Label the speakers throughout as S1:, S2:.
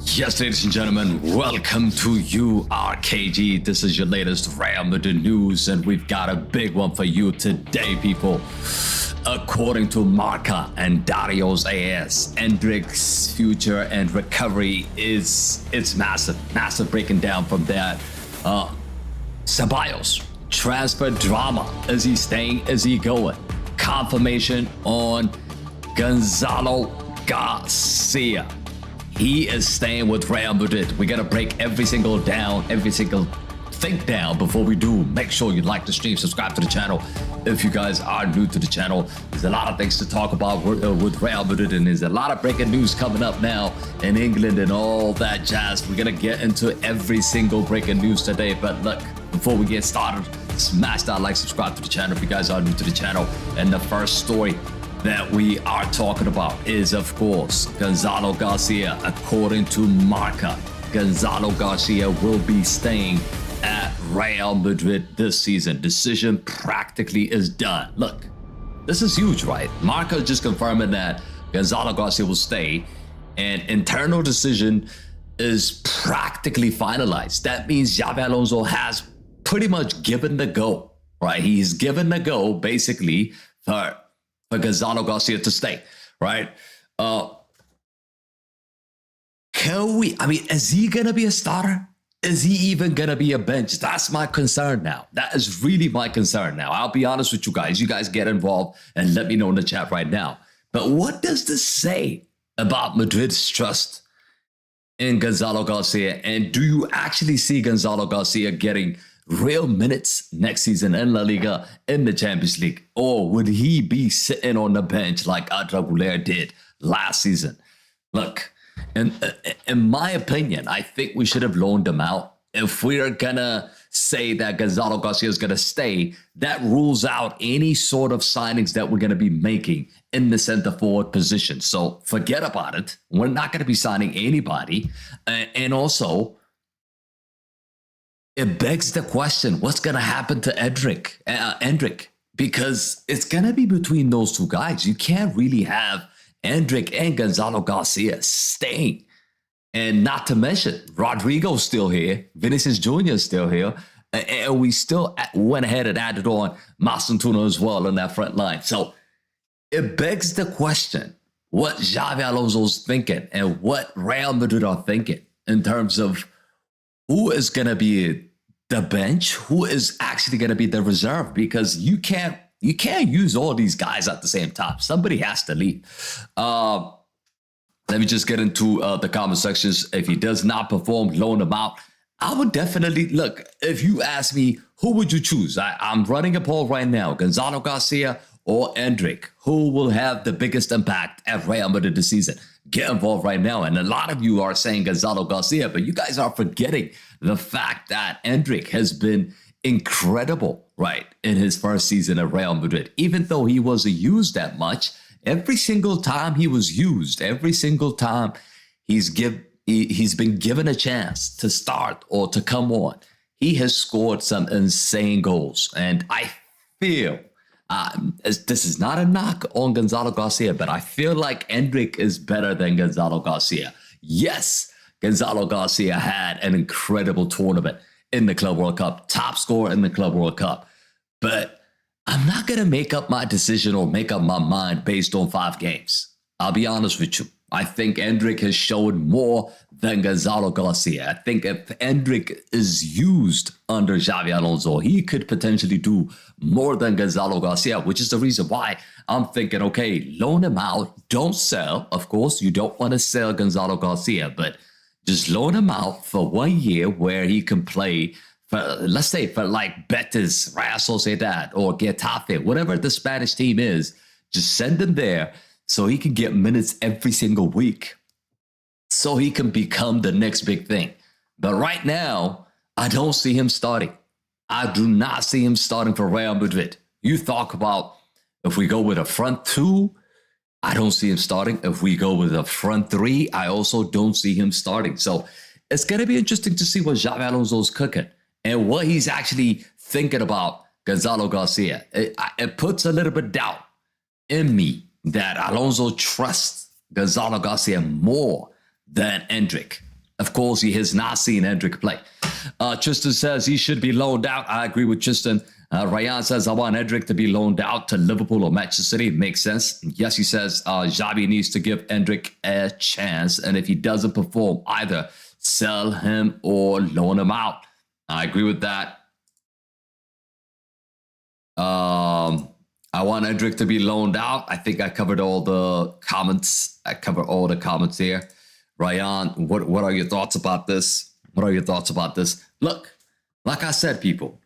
S1: Yes, ladies and gentlemen, welcome to URKG. This is your latest Real Madrid news, and we've got a big one for you today, people. According to Marca and Dario's AS, Endrick's future and recovery it's massive breaking down from that. Ceballos transfer drama. Is he staying? Is he going? Confirmation on Gonzalo Garcia. He is staying with Real Madrid. We gotta break every single thing down before we do. Make sure you like the stream, subscribe to the channel. If you guys are new to the channel, there's a lot of things to talk about with Real Madrid, and there's a lot of breaking news coming up now in England and all that jazz. We're gonna get into every single breaking news today. But look, before we get started, smash that like, subscribe to the channel if you guys are new to the channel. And the first story that we are talking about is, of course, Gonzalo Garcia. According to Marca, Gonzalo Garcia will be staying at Real Madrid this season. Decision practically is done. Look, this is huge, right? Marca is just confirming that Gonzalo Garcia will stay, and internal decision is practically finalized. That means Xabi Alonso has pretty much given the go, right? He's given the go basically for Gonzalo Garcia to stay, right? Is he gonna be a starter? Is he even gonna be a bench? That's my concern now. That is really my concern now. I'll be honest with you guys. You guys get involved and let me know in the chat right now. But what does this say about Madrid's trust in Gonzalo Garcia? And do you actually see Gonzalo Garcia getting real minutes next season in La Liga, in the Champions League? Or would he be sitting on the bench like Endrick did last season? Look, in my opinion, I think we should have loaned him out. If we're gonna say that Gonzalo Garcia is gonna stay, that rules out any sort of signings that we're gonna be making in the center forward position. So forget about it. We're not gonna be signing anybody. And also, it begs the question, what's going to happen to Endrick? Because it's going to be between those two guys. You can't really have Endrick and Gonzalo Garcia staying. And not to mention, Rodrigo's still here. Vinicius Jr. is still here. And we still went ahead and added on Massantino as well on that front line. So it begs the question, what Xabi Alonso's thinking and what Real Madrid are thinking in terms of who is going to be the bench, who is actually going to be the reserve, because you can't use all these guys at the same time. Somebody has to leave. Let me just get into the comment sections. If he does not perform, loan him out. I would definitely, look, if you ask me, who would you choose? I'm running a poll right now, Gonzalo Garcia or Endrick. Who will have the biggest impact at Real Madrid this season? Get involved right now. And a lot of you are saying Gonzalo Garcia, but you guys are forgetting the fact that Endrick has been incredible, right, in his first season at Real Madrid. Even though he wasn't used that much, every single time he was used, every single time he's been given a chance to start or to come on, he has scored some insane goals. And I feel, this is not a knock on Gonzalo Garcia, but I feel like Endrick is better than Gonzalo Garcia. Yes, Gonzalo Garcia had an incredible tournament in the Club World Cup, top scorer in the Club World Cup. But I'm not going to make up my decision or make up my mind based on 5 games. I'll be honest with you. I think Endrick has shown more than Gonzalo Garcia. I think if Endrick is used under Xabi Alonso, he could potentially do more than Gonzalo Garcia, which is the reason why I'm thinking, okay, loan him out. Don't sell. Of course, you don't want to sell Gonzalo Garcia, but just loan him out for 1 year where he can play for, let's say, for like Betis, Real Sociedad, or Getafe, whatever the Spanish team is. Just send him there so he can get minutes every single week, so he can become the next big thing. But right now, I don't see him starting. I do not see him starting for Real Madrid. You talk about if we go with a front 2, I don't see him starting. If we go with a front 3, I also don't see him starting. So it's going to be interesting to see what Xabi Alonso's cooking and what he's actually thinking about Gonzalo Garcia. It puts a little bit of doubt in me that Alonso trusts Gonzalo Garcia more than Endrick. Of course, he has not seen Endrick play. Tristan says he should be loaned out. I agree with Tristan. Ryan says, I want Endrick to be loaned out to Liverpool or Manchester City. Makes sense. Yes, he says Xabi needs to give Endrick a chance. And if he doesn't perform, either sell him or loan him out. I agree with that. I want Endrick to be loaned out. I think I covered all the comments. Here. Ryan, what are your thoughts about this? Look, like I said, people,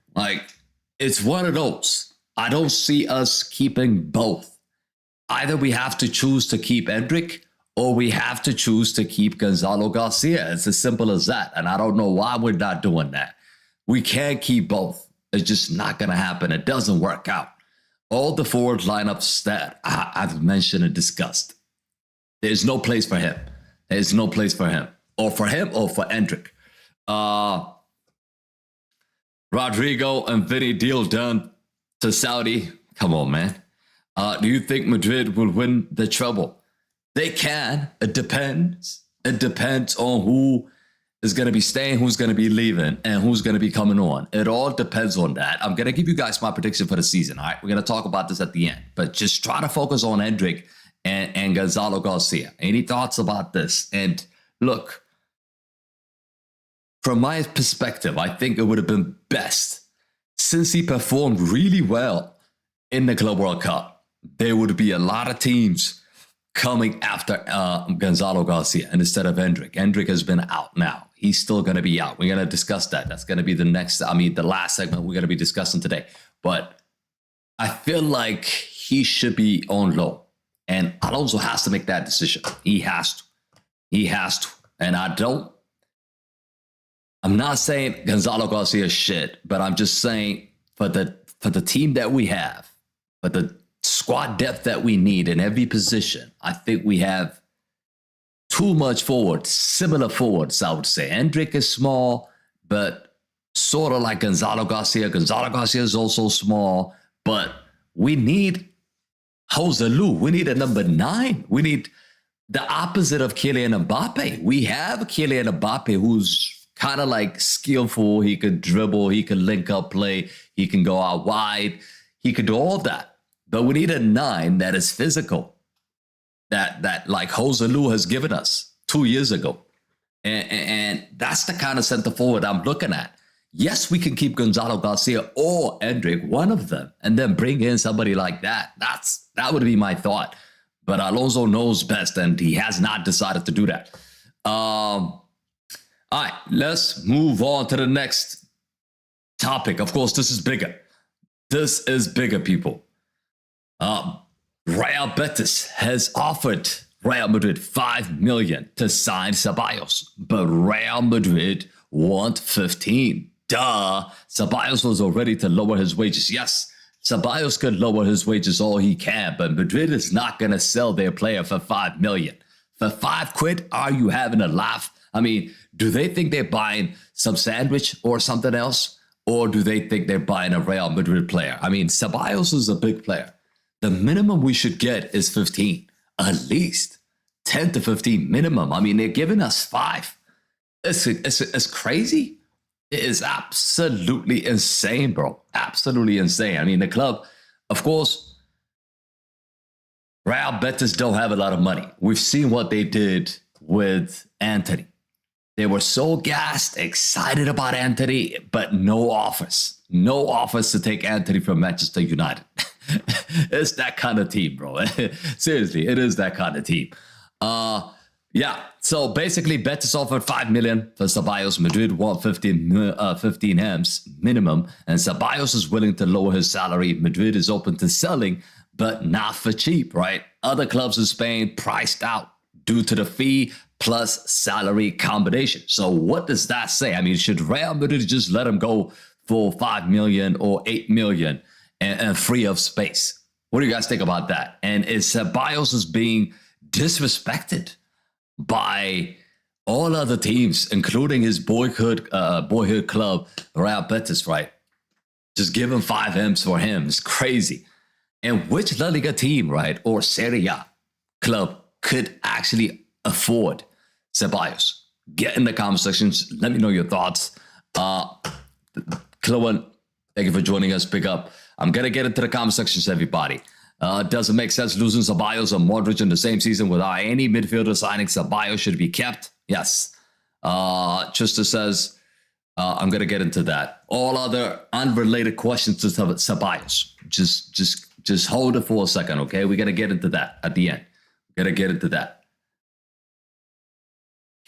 S1: it's one of those. I don't see us keeping both. Either we have to choose to keep Endrick or we have to choose to keep Gonzalo Garcia. It's as simple as that. And I don't know why we're not doing that. We can't keep both. It's just not going to happen. It doesn't work out. All the forward lineups that I've mentioned and discussed, there's no place for him. There's no place for him. Or for Endrick. Rodrigo and Vinny deal done to Saudi. Come on, man. Do you think Madrid will win the treble? They can. It depends. It depends on who is going to be staying, who's going to be leaving, and who's going to be coming on. It all depends on that. I'm going to give you guys my prediction for the season. All right, we're going to talk about this at the end. But just try to focus on Endrick and Gonzalo Garcia. Any thoughts about this? And look, from my perspective, I think it would have been best, since he performed really well in the Club World Cup, there would be a lot of teams coming after Gonzalo Garcia and instead of Endrick. Endrick has been out now. He's still going to be out. We're going to discuss that. That's going to be the last segment we're going to be discussing today. But I feel like he should be on loan. And Alonso has to make that decision. He has to. And I'm not saying Gonzalo Garcia is shit, but I'm just saying for the team that we have, for the squad depth that we need in every position, I think we have too much similar forwards, I would say. Endrick is small, but sort of like Gonzalo Garcia. Gonzalo Garcia is also small, but we need Joselu. We need a number 9. We need the opposite of Kylian Mbappe. We have Kylian Mbappe who's kind of like skillful. He could dribble. He could link up play. He can go out wide. He could do all that. But we need a 9 that is physical, that like Joselu has given us 2 years ago. And that's the kind of center forward I'm looking at. Yes, we can keep Gonzalo Garcia or Endrick, one of them, and then bring in somebody like that. That would be my thought. But Alonso knows best, and he has not decided to do that. All right, let's move on to the next topic. Of course, this is bigger. This is bigger, people. Real Betis has offered Real Madrid $5 million to sign Ceballos, but Real Madrid want 15. Duh. Ceballos was already to lower his wages. Yes, Ceballos could lower his wages all he can, but Madrid is not going to sell their player for $5 million. For £5, are you having a laugh? I mean, do they think they're buying some sandwich or something else? Or do they think they're buying a Real Madrid player? I mean, Ceballos is a big player. The minimum we should get is 15, at least 10 to 15 minimum. I mean, they're giving us 5. It's crazy. It is absolutely insane, bro. Absolutely insane. I mean, the club, of course, Real Betis don't have a lot of money. We've seen what they did with Anthony. They were so gassed, excited about Anthony, but no offers. No offers to take Anthony from Manchester United. It's that kind of team, bro. Seriously, it is that kind of team. Yeah, so basically Betis offered $5 million for Ceballos. Madrid want 15 M's minimum, and Ceballos is willing to lower his salary. Madrid is open to selling, but not for cheap, right? Other clubs in Spain priced out due to the fee plus salary combination. So what does that say? I mean, should Real Madrid just let him go for $5 million or $8 million and free up space? What do you guys think about that? And is Ceballos is being disrespected by all other teams, including his boyhood club, Real Betis, right? Just give him 5 M's for him. It's crazy. And which La Liga team, right, or Serie A club could actually afford Ceballos? Get in the comment sections. Let me know your thoughts. Chloe, thank you for joining us. Pick up. I'm going to get into the comment sections, everybody. Does it make sense losing Ceballos and Modric in the same season without any midfielder signing? Ceballos should be kept. Yes. Trista says, I'm going to get into that. All other unrelated questions to Ceballos. Just hold it for a second, okay? We're going to get into that at the end. We're going to get into that.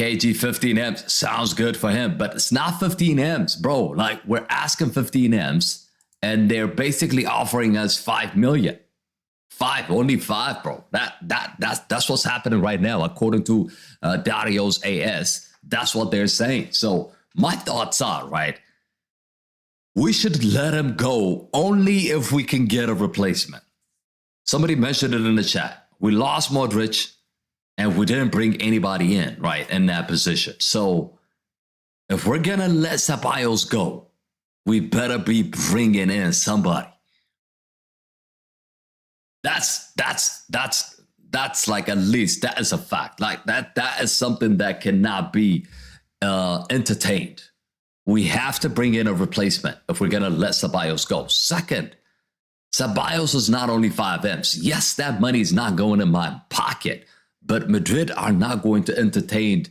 S1: KG 15 M's sounds good for him, but it's not 15 M's, bro. Like, we're asking 15 M's, and they're basically offering us 5 million. Only 5, bro. That's what's happening right now, according to Dario's AS. That's what they're saying. So my thoughts are, right, we should let him go only if we can get a replacement. Somebody mentioned it in the chat. We lost Modric, and we didn't bring anybody in, right, in that position. So if we're going to let Ceballos go, we better be bringing in somebody. That's like, at least that is a fact. Like that is something that cannot be entertained. We have to bring in a replacement if we're going to let Ceballos go. Second, Ceballos is not only 5 M's. Yes, that money is not going in my pocket, but Madrid are not going to entertain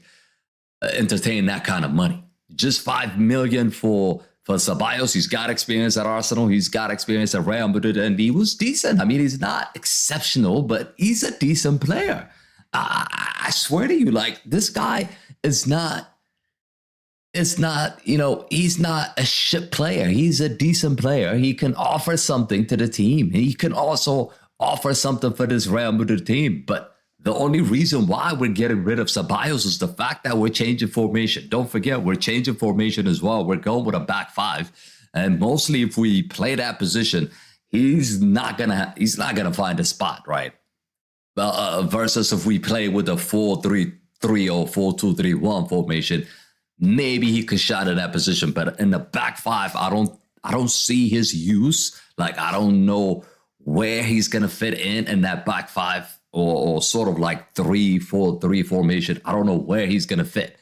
S1: that kind of money. Just 5 million for Ceballos. He's got experience at Arsenal. He's got experience at Real Madrid, and he was decent. I mean, he's not exceptional, but he's a decent player. I swear to you, like, this guy is not. It's not, he's not a shit player. He's a decent player. He can offer something to the team. He can also offer something for this Real Madrid team. But the only reason why we're getting rid of Ceballos is the fact that we're changing formation. Don't forget, we're changing formation as well. We're going with a back 5. And mostly if we play that position, he's not gonna find a spot, right? Versus if we play with a 4-3-3 or 4-2-3-1 formation, maybe he could shine in that position. But in the back 5, I don't see his use. Like, I don't know where he's gonna fit in that back 5. Or sort of like 3-4-3 formation. I don't know where he's going to fit.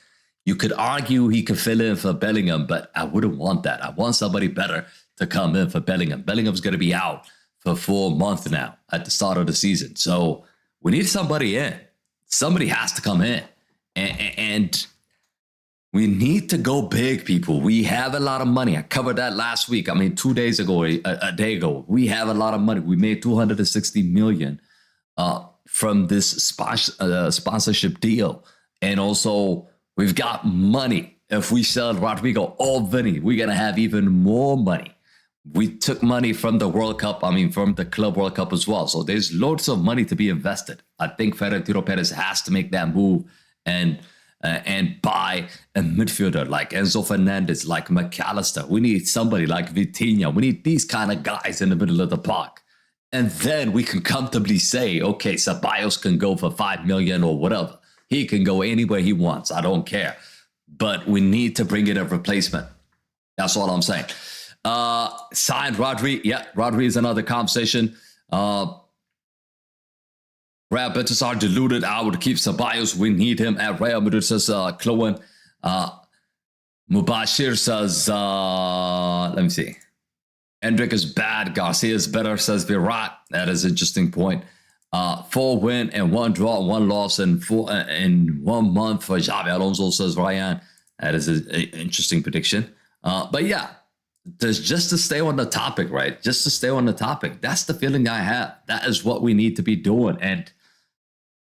S1: You could argue he could fill in for Bellingham, but I wouldn't want that. I want somebody better to come in for Bellingham. Bellingham's going to be out for 4 months now at the start of the season. So we need somebody in. Somebody has to come in. And we need to go big, people. We have a lot of money. I covered that last week. I mean, 2 days ago, a day ago. We have a lot of money. We made 260 million from this sponsorship deal. And also, we've got money. If we sell Rodrigo or Vinny, we're going to have even more money. We took money from the World Cup, from the Club World Cup as well. So there's loads of money to be invested. I think Florentino Perez has to make that move and buy a midfielder like Enzo Fernandez, like McAllister. We need somebody like Vitinha. We need these kind of guys in the middle of the park. And then we can comfortably say, okay, Ceballos can go for 5 million or whatever. He can go anywhere he wants. I don't care. But we need to bring in a replacement. That's all I'm saying. Signed Rodri. Yeah, Rodri is another conversation. Real Betis are deluded. I would keep Ceballos. We need him at Real Madrid, says Chloe. Mubashir says, let me see. Endrick is bad. Garcia is better, says Virat. That is an interesting point. 4 win and 1 draw, 1 loss in 1 month for Xabi Alonso, says Ryan. That is an interesting prediction. But yeah, just to stay on the topic, right? Just to stay on the topic. That's the feeling I have. That is what we need to be doing. And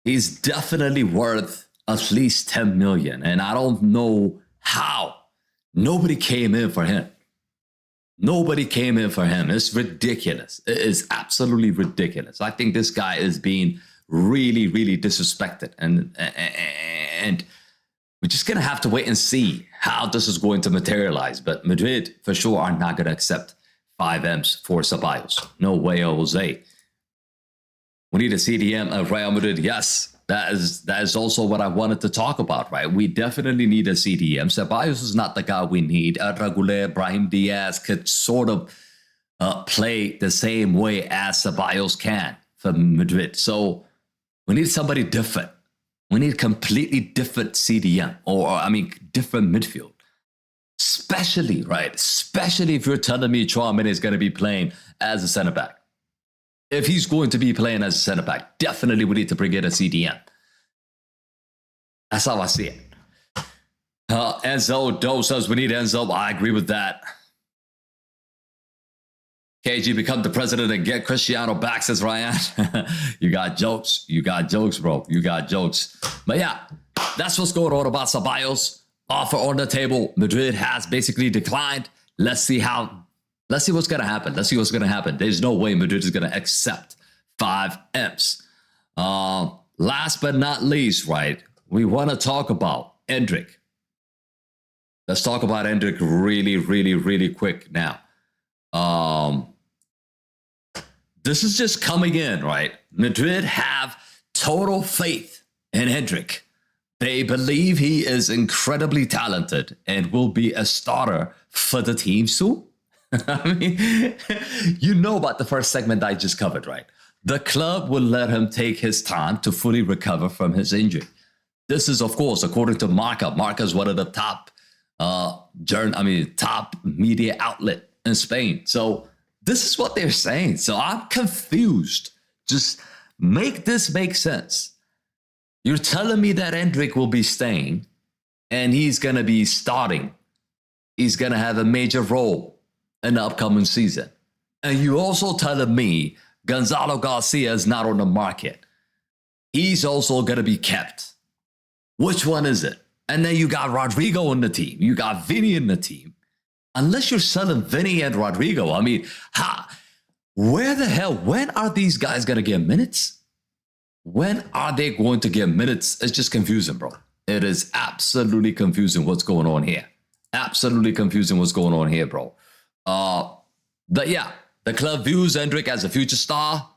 S1: he's definitely worth at least 10 million. And I don't know how. Nobody came in for him. Nobody came in for him. It's ridiculous. It is absolutely ridiculous. I think this guy is being really, really disrespected. And we're just going to have to wait and see how this is going to materialize. But Madrid, for sure, are not going to accept 5 M's for Ceballos. No way, Jose. We need a CDM at Real Madrid. Yes, that is also what I wanted to talk about, right? We definitely need a CDM. Ceballos is not the guy we need. Regular Brahim Diaz could sort of play the same way as Ceballos can for Madrid. So we need somebody different. We need completely different CDM, or I mean, different midfield. Especially, right? Especially if you're telling me Chouameni is going to be playing as a center back. If he's going to be playing as a center back, definitely we need to bring in a CDM. That's how I see it. Enzo Doe says we need Enzo. I agree with that. KG, become the president and get Cristiano back, says Ryan. You got jokes. You got jokes, bro. You got jokes. But yeah, that's what's going on about Ceballos. Offer on the table. Madrid has basically declined. Let's see what's going to happen. Let's see what's going to happen. There's no way Madrid is going to accept 5 M's. Last but not least, right, we want to talk about Endrick. Let's talk about Endrick really, really, really quick now. This is just coming in, right? Madrid have total faith in Endrick. They believe he is incredibly talented and will be a starter for the team soon. I mean, you know about the first segment I just covered, right? The club will let him take his time to fully recover from his injury. This is, of course, according to Marca. Marca is one of the top top media outlet in Spain. So this is what they're saying. So I'm confused. Just make this make sense. You're telling me that Endrick will be staying and he's going to be starting. He's going to have a major role in the upcoming season. And you also telling me Gonzalo Garcia is not on the market. He's also going to be kept. Which one is it? And then you got Rodrigo in the team. You got Vinny in the team. Unless you're selling Vinny and Rodrigo, I mean, where the hell, when are these guys going to get minutes? When are they going to get minutes? It's just confusing, bro. It is absolutely confusing what's going on here. Absolutely confusing what's going on here, bro. But yeah, the club views Endrick as a future star.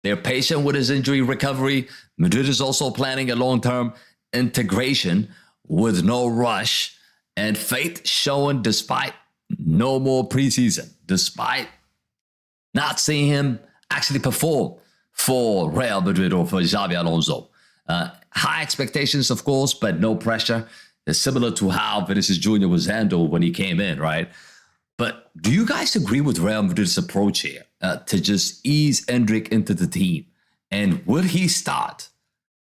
S1: They're patient with his injury recovery. Madrid is also planning a long-term integration with no rush, and faith showing despite no more preseason, despite not seeing him actually perform for Real Madrid or for Xabi Alonso. High expectations, of course, but no pressure. It's similar to how Vinicius Jr. was handled when he came in, right? But do you guys agree with Real Madrid's approach here to just ease Endrick into the team? And will he start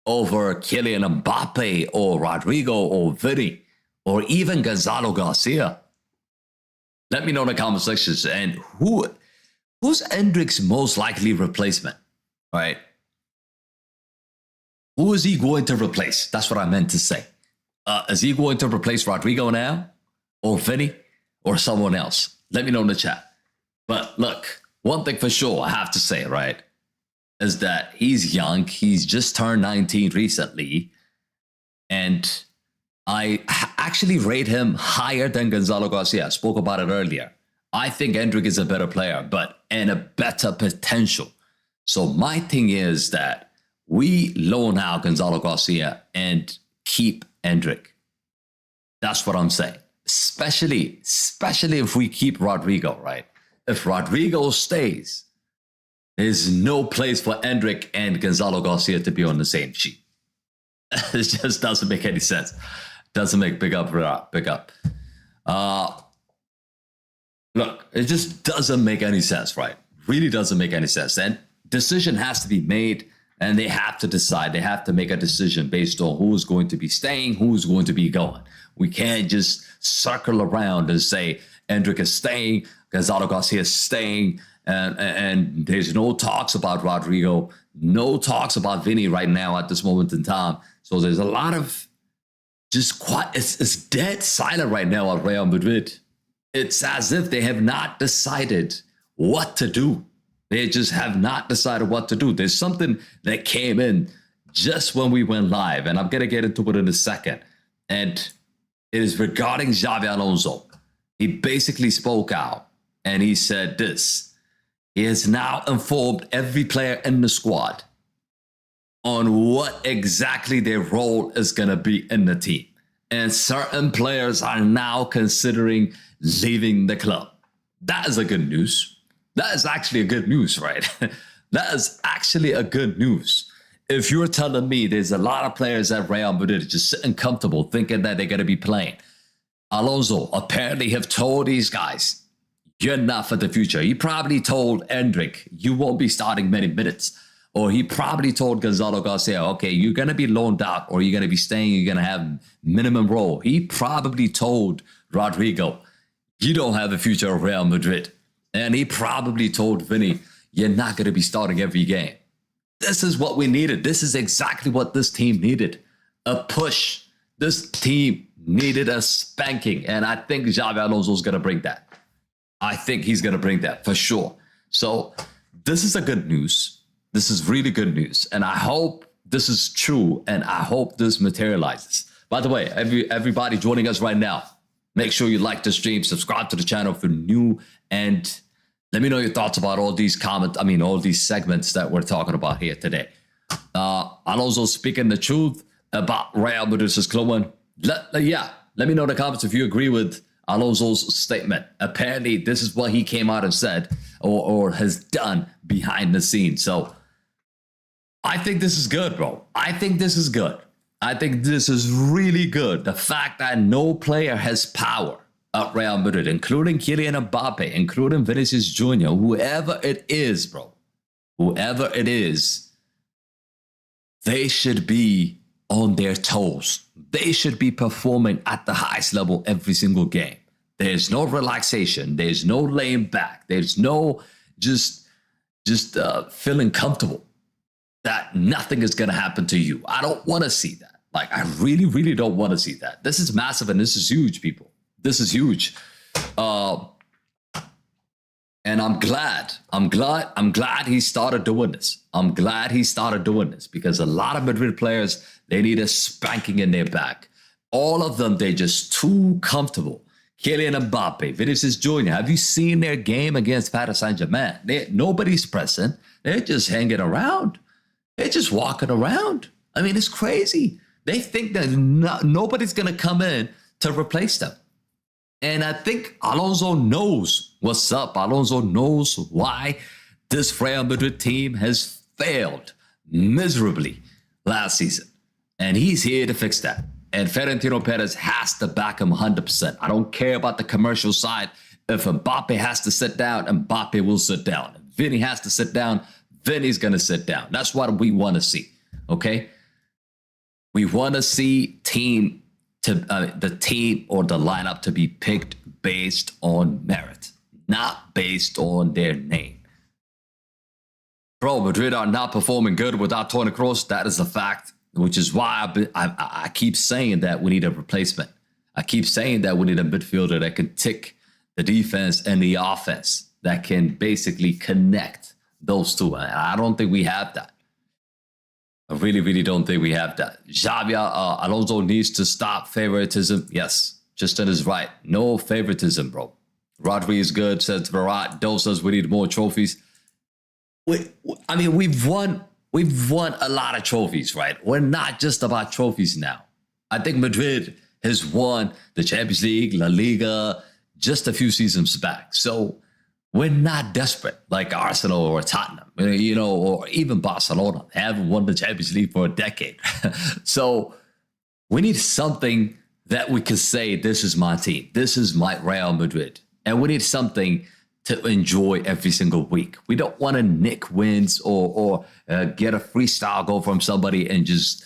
S1: over Kylian Mbappe or Rodrigo or Vinny or even Gonzalo Garcia? Let me know in the comment sections. And who's Endrick's most likely replacement, right? Who is he going to replace? That's what I meant to say. Is he going to replace Rodrigo now or Vinny or someone else? Let me know in the chat. But look, one thing for sure I have to say, right, is that he's young. He's just turned 19 recently. And I actually rate him higher than Gonzalo Garcia. I spoke about it earlier. I think Endrick is a better player, and a better potential. So my thing is that we loan out Gonzalo Garcia and keep Endrick. That's what I'm saying. Especially if we keep Rodrigo, right? If Rodrigo stays, there's no place for Endrick and Gonzalo Garcia to be on the same sheet. It just doesn't make any sense. Doesn't make big up. Look, it just doesn't make any sense, right? Really doesn't make any sense. And decision has to be made, and they have to decide. They have to make a decision based on who's going to be staying, who's going to be going. We can't just circle around and say Endrick is staying, Gonzalo Garcia is staying, and there's no talks about Rodrigo, no talks about Vinny right now at this moment in time. So there's a lot of just it's dead silent right now at Real Madrid. It's as if they have not decided what to do. They just have not decided what to do. There's something that came in just when we went live, and I'm going to get into it in a second. And it is regarding Xabi Alonso. He basically spoke out, and he said this. He has now informed every player in the squad on what exactly their role is going to be in the team. And certain players are now considering leaving the club. That is a good news. That is actually a good news, right? That is actually a good news. if you're telling me there's a lot of players at Real Madrid just sitting comfortable thinking that they're going to be playing, Alonso apparently have told these guys, you're not for the future. He probably told Endrick, you won't be starting many minutes. Or he probably told Gonzalo Garcia, okay, you're going to be loaned out or you're going to be staying, you're going to have minimum role. He probably told Rodrigo, you don't have a future at Real Madrid. And he probably told Vinny, you're not going to be starting every game. This is what we needed. This is exactly what this team needed. A push. This team needed a spanking. And I think Xabi Alonso is going to bring that. I think he's going to bring that for sure. So this is a good news. This is really good news. And I hope this is true. And I hope this materializes. By the way, everybody joining us right now, make sure you like the stream, subscribe to the channel if you're new, and let me know your thoughts about all these all these segments that we're talking about here today. Alonso speaking the truth about Real Madrid's club. Let me know in the comments if you agree with Alonso's statement. Apparently, this is what he came out and said or has done behind the scenes. So I think this is good, bro. I think this is good. I think this is really good. The fact that no player has power at Real Madrid, including Kylian Mbappe, including Vinicius Jr., whoever it is, bro, whoever it is, they should be on their toes. They should be performing at the highest level every single game. There's no relaxation. There's no laying back. There's no just feeling comfortable that nothing is going to happen to you. I don't want to see that. Like, I really, really don't want to see that. This is massive and this is huge, people. This is huge. And I'm glad he started doing this. I'm glad he started doing this because a lot of Madrid players, they need a spanking in their back. All of them, they're just too comfortable. Kylian Mbappe, Vinicius Jr., have you seen their game against Paris Saint-Germain? Nobody's pressing. They're just hanging around. They're just walking around. I mean, it's crazy. They think that nobody's going to come in to replace them. And I think Alonso knows what's up. Alonso knows why this Real Madrid team has failed miserably last season. And he's here to fix that. And Florentino Perez has to back him 100%. I don't care about the commercial side. If Mbappe has to sit down, Mbappe will sit down. If Vinny has to sit down, Vinny's going to sit down. That's what we want to see, okay? We want to see the team or the lineup to be picked based on merit, not based on their name. Bro, Madrid are not performing good without Toni Kroos. That is a fact, which is why I keep saying that we need a replacement. I keep saying that we need a midfielder that can tick the defense and the offense, that can basically connect those two. I don't think we have that. I really, really don't think we have that. Xabi Alonso needs to stop favoritism. Yes, Justin is right. No favoritism, bro. Rodri is good, says Barat. Doe says we need more trophies. We've won a lot of trophies, right? We're not just about trophies now. I think Madrid has won the Champions League, La Liga, just a few seasons back. So we're not desperate like Arsenal or Tottenham, or even Barcelona. They haven't won the Champions League for a decade. So we need something that we can say, this is my team. This is my Real Madrid. And we need something to enjoy every single week. We don't want to nick wins or get a freestyle goal from somebody and just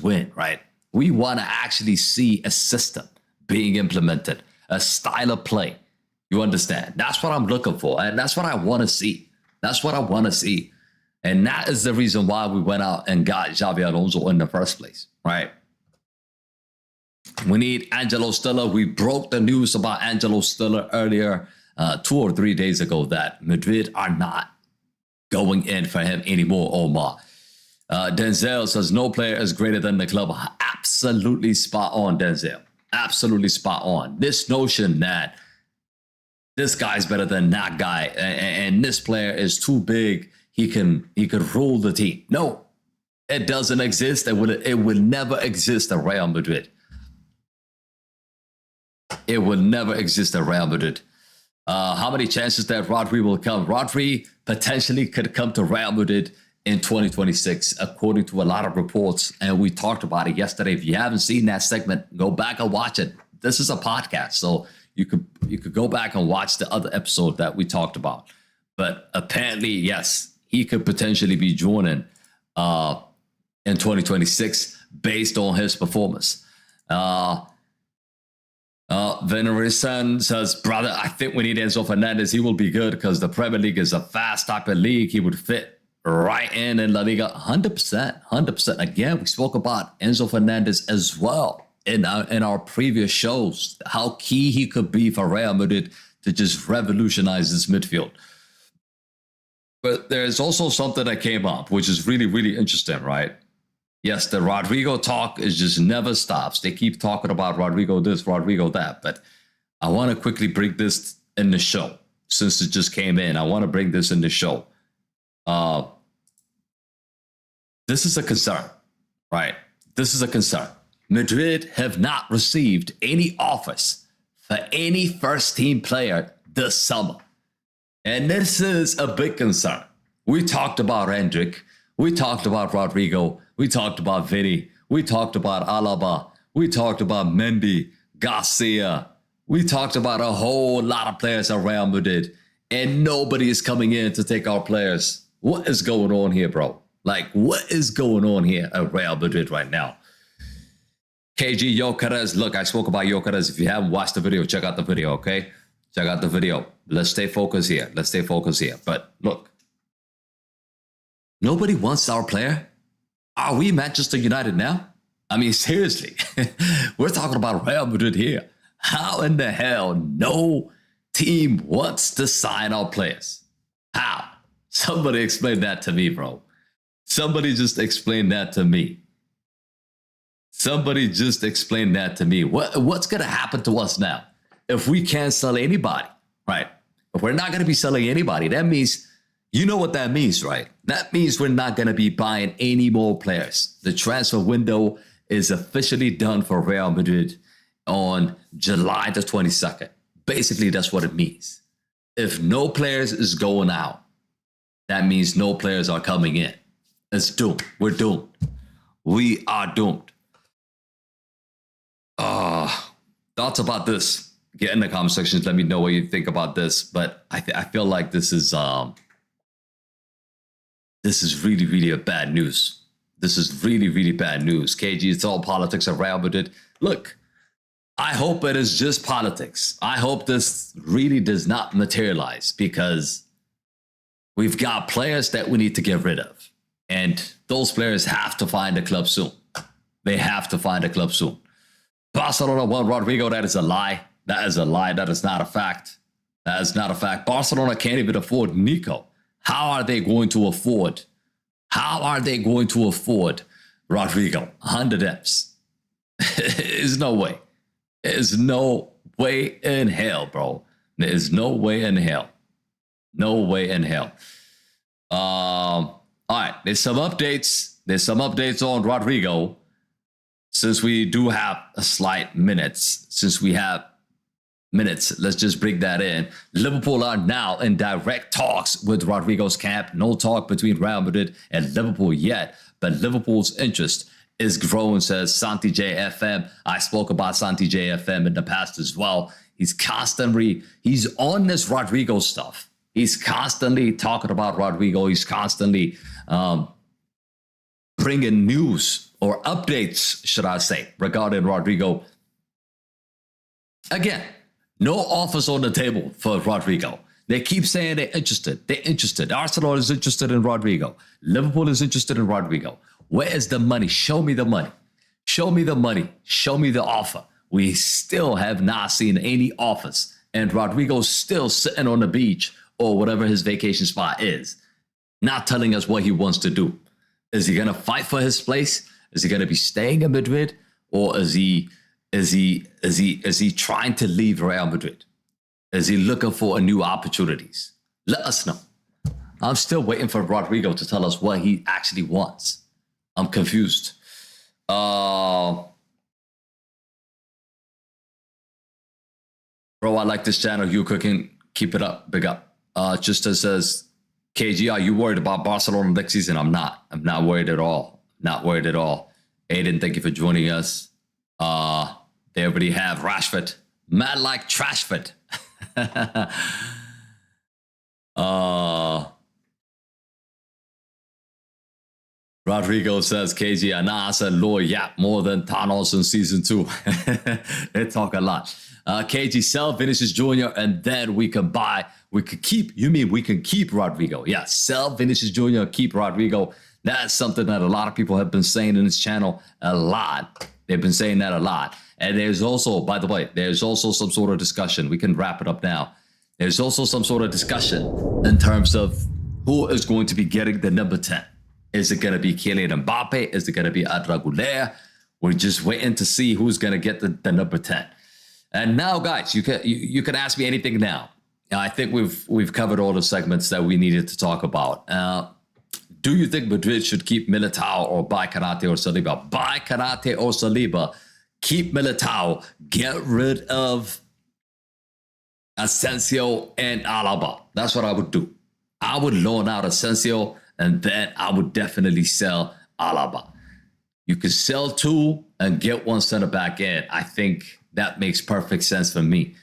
S1: win, right? We want to actually see a system being implemented, a style of play. You understand? That's what I'm looking for. And that's what I want to see. That's what I want to see. And that is the reason why we went out and got Xabi Alonso in the first place, right? We need Angelo Stiller. We broke the news about Angelo Stiller earlier, 2 or 3 days ago, that Madrid are not going in for him anymore, Omar. Denzel says no player is greater than the club. Absolutely spot on, Denzel. Absolutely spot on. This notion that this guy's better than that guy, and this player is too big, he could rule the team. No, it doesn't exist. It will never exist at Real Madrid. It will never exist at Real Madrid. How many chances that Rodri will come? Rodri potentially could come to Real Madrid in 2026, according to a lot of reports. And we talked about it yesterday. If you haven't seen that segment, go back and watch it. This is a podcast, so you could go back and watch the other episode that we talked about. But apparently, yes, he could potentially be joining in 2026 based on his performance. Venerisan says, brother, I think we need Enzo Fernandez. He will be good because the Premier League is a fast type of league. He would fit right in La Liga. 100%, 100%. Again, we spoke about Enzo Fernandez as well in our previous shows, how key he could be for Real Madrid to just revolutionize this midfield. But there's also something that came up, which is really, really interesting, right? Yes, the Rodrigo talk is just never stops. They keep talking about Rodrigo this, Rodrigo that. But I want to quickly bring this in the show. Since it just came in, I want to bring this in the show. This is a concern, right? This is a concern. Madrid have not received any offers for any first-team player this summer. And this is a big concern. We talked about Endrick. We talked about Rodrigo. We talked about Vinny. We talked about Alaba. We talked about Mendy, Garcia. We talked about a whole lot of players at Real Madrid. And nobody is coming in to take our players. What is going on here, bro? Like, what is going on here at Real Madrid right now? KG Yokeres. Look, I spoke about Yokeres. If you haven't watched the video, check out the video, okay? Check out the video. Let's stay focused here. Let's stay focused here. But look, nobody wants our player. Are we Manchester United now? I mean, seriously, we're talking about Real Madrid here. How in the hell no team wants to sign our players? How? Somebody explain that to me, bro. Somebody just explain that to me. Somebody just explain that to me. What's going to happen to us now if we can't sell anybody, right? If we're not going to be selling anybody, that means, you know what that means, right? That means we're not going to be buying any more players. The transfer window is officially done for Real Madrid on July the 22nd. Basically, that's what it means. If no players is going out, that means no players are coming in. It's doomed. We're doomed. We are doomed. Thoughts about this? Get in the comment sections. Let me know what you think about this. But I feel like this is really, really a bad news. This is really, really bad news. KG, it's all politics of Real Madrid. Look, I hope it is just politics. I hope this really does not materialize because we've got players that we need to get rid of. And those players have to find a club soon. They have to find a club soon. Barcelona won Rodrigo. That is a lie. That is a lie. That is not a fact. That is not a fact. Barcelona can't even afford Nico. How are they going to afford? How are they going to afford Rodrigo? 100 M's. There's no way. There's no way in hell, bro. There is no way in hell. No way in hell. All right. There's some updates. There's some updates on Rodrigo. Since we do have a slight minutes, let's just bring that in. Liverpool are now in direct talks with Rodrigo's camp. No talk between Real Madrid and Liverpool yet, but Liverpool's interest is growing, says Santi JFM. I spoke about Santi JFM in the past as well. He's on this Rodrigo stuff. He's constantly talking about Rodrigo. He's constantly bringing news or updates, should I say, regarding Rodrigo. Again, no offers on the table for Rodrigo. They keep saying they're interested. They're interested. Arsenal is interested in Rodrigo. Liverpool is interested in Rodrigo. Where is the money? Show me the money. Show me the money. Show me the offer. We still have not seen any offers. And Rodrigo's still sitting on the beach or whatever his vacation spot is, not telling us what he wants to do. Is he going to fight for his place? Is he going to be staying in Madrid? Or is he trying to leave Real Madrid? Is he looking for new opportunities? Let us know. I'm still waiting for Rodrigo to tell us what he actually wants. I'm confused. Bro, I like this channel. You cooking. Keep it up. Big up. Just as says, KG, are you worried about Barcelona next season? I'm not. I'm not worried at all. Not worried at all. Aiden, thank you for joining us. They already have Rashford. Mad like Trashford. Rodrigo says, KG, Anasa, Lord Yap more than Thanos in season 2. They talk a lot. KG, sell Vinicius Jr. and then we can buy. We could keep. You mean we can keep Rodrigo? Yeah, sell Vinicius Jr., keep Rodrigo. That's something that a lot of people have been saying in this channel a lot. They've been saying that a lot. And there's also, by the way, there's also some sort of discussion. We can wrap it up now. There's also some sort of discussion in terms of who is going to be getting the number 10. Is it going to be Kylian Mbappe? Is it going to be Arda Güler? We're just waiting to see who's going to get the number 10. And now, guys, you can ask me anything now. I think we've covered all the segments that we needed to talk about. Do you think Madrid should keep Militao or buy Konate or Saliba? Buy Konate or Saliba. Keep Militao. Get rid of Asensio and Alaba. That's what I would do. I would loan out Asensio, and then I would definitely sell Alaba. You could sell 2 and get 1 center back in. I think that makes perfect sense for me.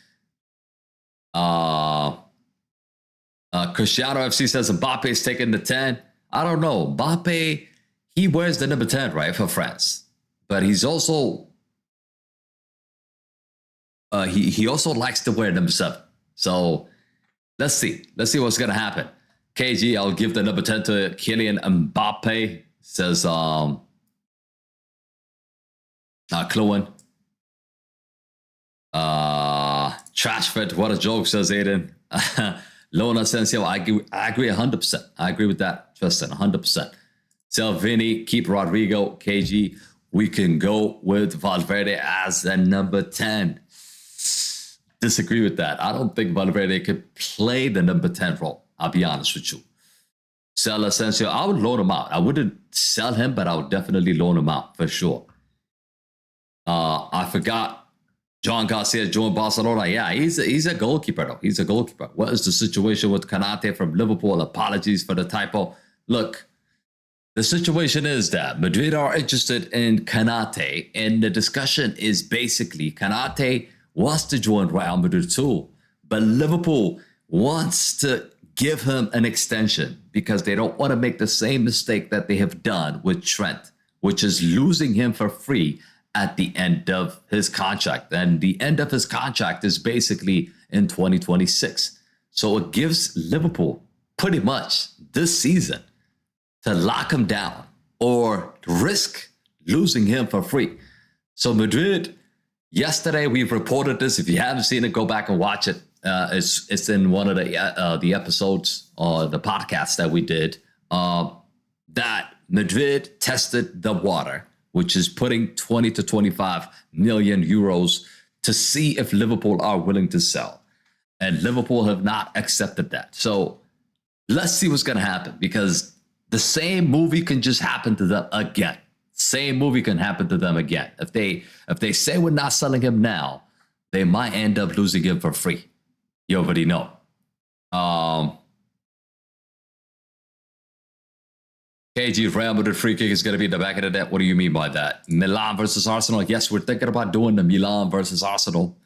S1: Cristiano FC says Mbappe is taking the 10. I don't know. Mbappe, he wears the number 10, right, for France. But he's also he also likes to wear number 7. So let's see. Let's see what's gonna happen. KG, I'll give the number 10 to Kylian Mbappe, says Chloe. Trashford, what a joke, says Aiden. Lona Asensio, I agree 100%. I agree with that, Justin, 100%. Sell Vinny, keep Rodrigo. KG, we can go with Valverde as the number 10. Disagree with that. I don't think Valverde could play the number 10 role. I'll be honest with you. Sell Asensio, I would loan him out. I wouldn't sell him, but I would definitely loan him out for sure. I forgot. John Garcia joined Barcelona. Yeah, he's a goalkeeper, though. He's a goalkeeper. What is the situation with Konate from Liverpool? Apologies for the typo. Look, the situation is that Madrid are interested in Konate, and the discussion is basically Konate wants to join Real Madrid too, but Liverpool wants to give him an extension because they don't want to make the same mistake that they have done with Trent, which is losing him for free at the end of his contract. And the end of his contract is basically in 2026. So it gives Liverpool pretty much this season to lock him down or risk losing him for free. So Madrid, yesterday we reported this. If you haven't seen it, go back and watch it. It's in one of the episodes or the podcasts that we did, that Madrid tested the water, which is putting 20 to 25 million euros to see if Liverpool are willing to sell. And Liverpool have not accepted that. So let's see what's going to happen, because the same movie can just happen to them again. Same movie can happen to them again. If they say we're not selling him now, they might end up losing him for free. You already know. KG, Real Madrid free kick is going to be in the back of the net. What do you mean by that? Milan versus Arsenal. Yes, we're thinking about doing the Milan versus Arsenal.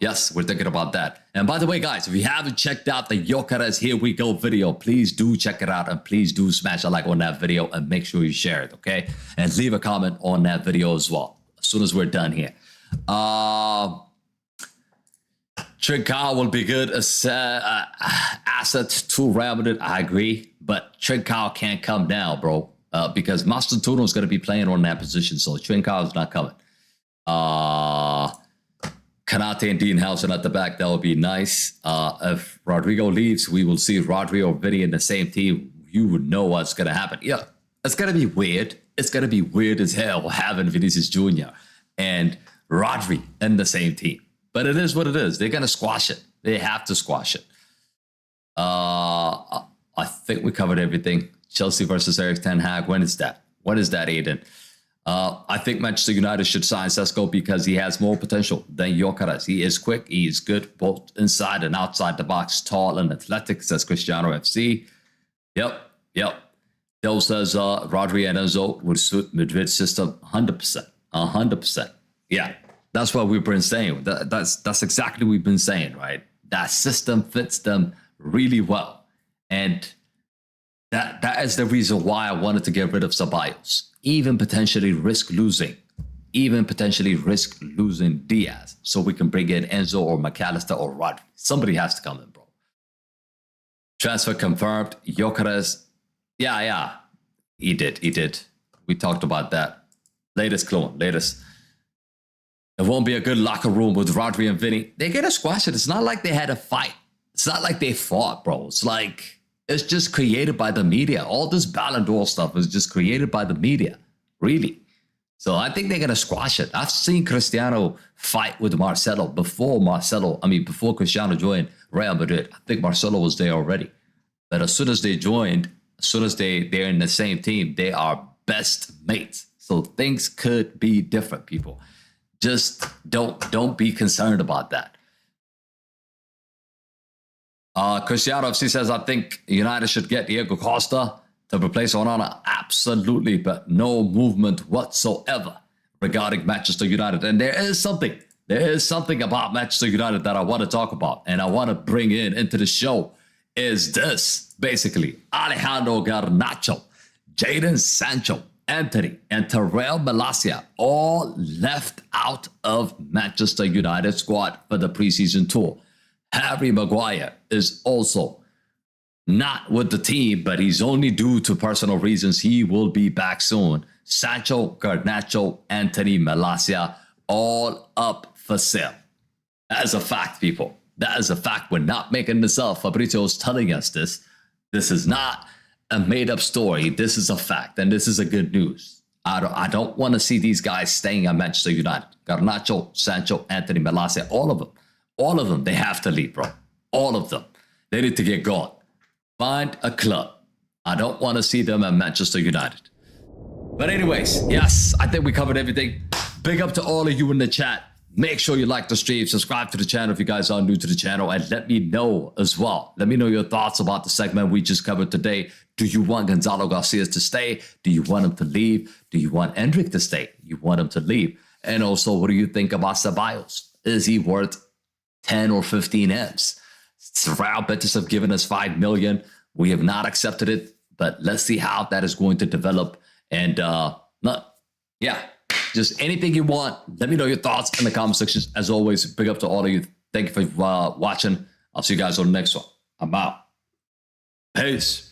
S1: Yes, we're thinking about that. And by the way, guys, if you haven't checked out the Gyökeres Here We Go video, please do check it out, and please do smash a like on that video and make sure you share it, okay? And leave a comment on that video as well as soon as we're done here. Trincao will be good as asset to Real Madrid. I agree, but Trincao can't come down, bro, because Mastantuono is going to be playing on that position, so Trincao is not coming. Konate and Dean Howson at the back, that would be nice. If Rodrigo leaves, we will see Rodri or Vinny in the same team. You would know what's going to happen. Yeah, it's going to be weird. It's going to be weird as hell having Vinicius Jr. and Rodri in the same team. But it is what it is. They're going to squash it. They have to squash it. I think we covered everything. Chelsea versus Erik Ten Hag. When is that? When is that, Aiden? I think Manchester United should sign Sesko because he has more potential than Gyökeres. He is quick. He is good both inside and outside the box, tall and athletic, says Cristiano FC. Yep. Dell says Rodri and Enzo would suit Madrid's system 100%. 100%. Yeah, that's what we've been saying. That's exactly what we've been saying, right? That system fits them really well. And that is the reason why I wanted to get rid of Ceballos. Even potentially risk losing Diaz so we can bring in Enzo or McAllister or Rodri. Somebody has to come in, bro. Transfer confirmed. Gyökeres. Yeah. He did. We talked about that. Latest. It won't be a good locker room with Rodri and Vinny. They're going to squash it. It's not like they had a fight. It's not like they fought, bro. It's just created by the media. All this Ballon d'Or stuff is just created by the media, really. So I think they're going to squash it. I've seen Cristiano fight with Marcelo before Cristiano joined Real Madrid. I think Marcelo was there already. But as soon as they joined, they're in the same team, they are best mates. So things could be different, people. Just don't be concerned about that. Cristiano FC says, I think United should get Diego Costa to replace Onana. Absolutely, but no movement whatsoever regarding Manchester United. And there is something about Manchester United that I want to talk about and I want to bring into the show is this. Basically, Alejandro Garnacho, Jadon Sancho, Anthony, and Terrell Malacia all left out of Manchester United squad for the preseason tour. Harry Maguire is also not with the team, but he's only due to personal reasons. He will be back soon. Sancho, Garnacho, Anthony, Malacia, all up for sale. That is a fact, people. That is a fact. We're not making this up. Fabrizio is telling us this. This is not a made-up story. This is a fact, and this is a good news. I don't want to see these guys staying at Manchester United. Garnacho, Sancho, Anthony, Malacia, all of them. All of them, they have to leave, bro. All of them. They need to get gone. Find a club. I don't want to see them at Manchester United. But anyways, yes, I think we covered everything. Big up to all of you in the chat. Make sure you like the stream, subscribe to the channel if you guys are new to the channel, and let me know as well. Let me know your thoughts about the segment we just covered today. Do you want Gonzalo Garcia to stay? Do you want him to leave? Do you want Endrick to stay? You want him to leave? And also, what do you think about Ceballos? Is he worth 10 or 15 M's? Real Betis have given us 5 million. We have not accepted it, but let's see how that is going to develop. And just anything you want, let me know your thoughts in the comment section. As always, big up to all of you. Thank you for watching. I'll see you guys on the next one. I'm out. Peace.